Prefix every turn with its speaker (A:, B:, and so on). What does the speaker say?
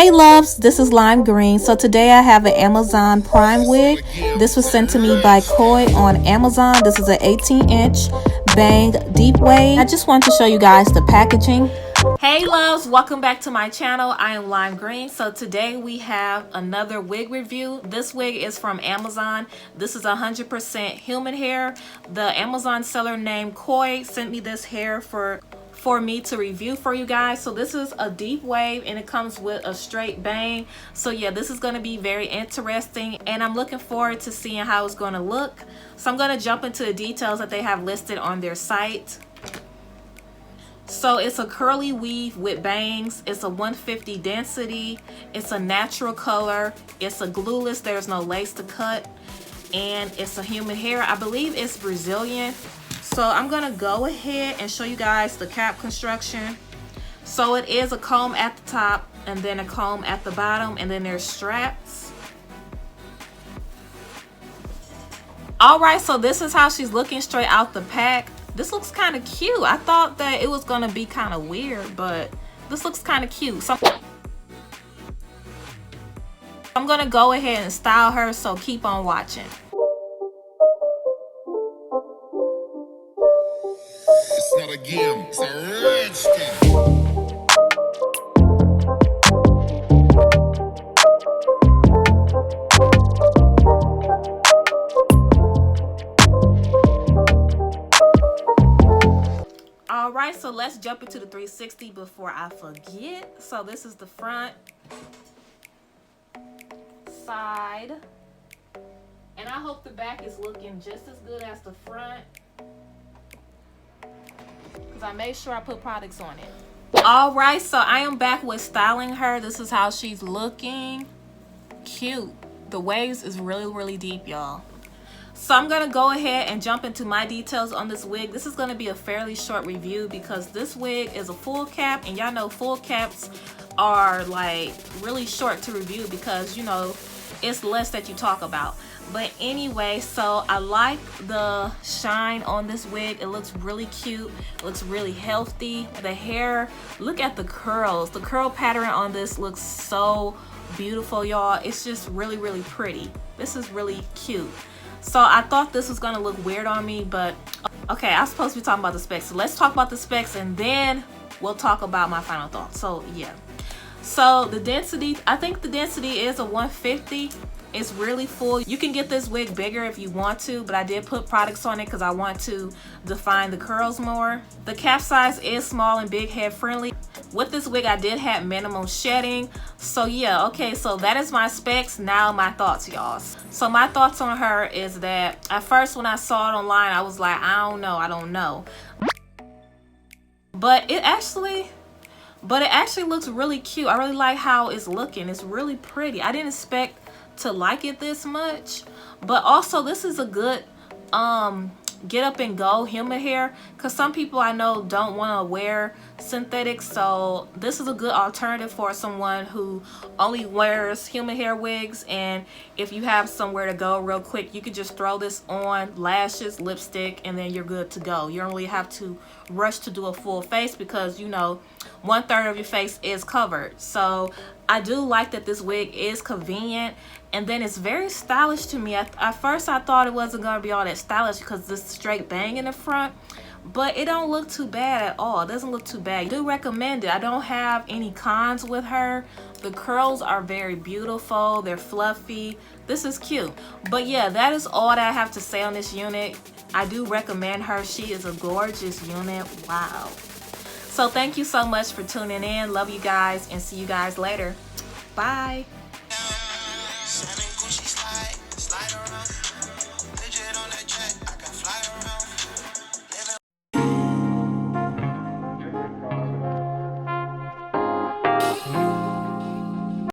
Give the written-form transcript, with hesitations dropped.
A: Hey loves, this is Lime Green. So today I have an Amazon Prime wig. This was sent to me by Koi on Amazon. This is an 18-inch bang deep wave. I just want to show you guys the packaging. Hey loves, welcome back to my channel. I am Lime Green. So today we have another wig review. This wig is from Amazon. This is 100% human hair. The Amazon seller named Koi sent me this hair for me to review for you guys. So this is a deep wave and it comes with a straight bang. So yeah, this is going to be very interesting and I'm looking forward to seeing how it's going to look. So I'm going to jump into the details that they have listed on their site. So it's a curly weave with bangs. It's a 150 density. It's a natural color. It's a glueless. There's no lace to cut. And it's a human hair. I believe it's Brazilian. So I'm going to go ahead and show you guys the cap construction. So it is a comb at the top and then a comb at the bottom, and then there's straps. Alright, so this is how she's looking straight out the pack. This looks kind of cute. I thought that it was going to be kind of weird, but this looks kind of cute. So I'm going to go ahead and style her, so keep on watching.
B: It's not a game, it's a rich thing.
A: Alright, so let's jump into the 360 before I forget. So this is the front, side, and I hope the back is looking just as good as the front, because I made sure I put products on it. Alright, so I am back with styling her. This is how she's looking. Cute. The waves is really deep, y'all. So I'm going to go ahead and jump into my details on this wig. This is going to be a fairly short review because this wig is a full cap, and y'all know full caps are like really short to review because, you know, it's less that you talk about. But anyway, so I like the shine on this wig. It looks really cute. It looks really healthy. The hair, look at the curls. The curl pattern on this looks so beautiful, y'all. It's just really pretty. This is really cute. So I thought this was gonna look weird on me, but okay, I'm supposed to be talking about the specs. So let's talk about the specs and then we'll talk about my final thoughts. So yeah. So the density, I think the density is a 150. It's really full. You can get this wig bigger if you want to, but I did put products on it because I want to define the curls more. The cap size is small and big head friendly. With this wig, I did have minimum shedding. So yeah, okay, so that is my specs. Now my thoughts, y'all. So my thoughts on her is that at first when I saw it online, I was like, I don't know. But it actually looks really cute. I really like how it's looking. It's really pretty. I didn't expect to like it this much, but also this is a good get up and go human hair, because some people I know don't want to wear synthetics, so this is a good alternative for someone who only wears human hair wigs. And if you have somewhere to go real quick, you could just throw this on, lashes, lipstick, and then you're good to go. You don't really have to rush to do a full face because, you know, 1/3 of your face is covered. So I do like that this wig is convenient, and then it's very stylish to me. At first I thought it wasn't going to be all that stylish because this straight bang in the front, but it don't look too bad at all. It doesn't look too bad. I do recommend it. I don't have any cons with her. The curls are very beautiful. They're fluffy. This is cute. But yeah, that is all that I have to say on this unit. I do recommend her. She is a gorgeous unit. Wow. So thank you so much for tuning in. Love you guys and see you guys later. Bye.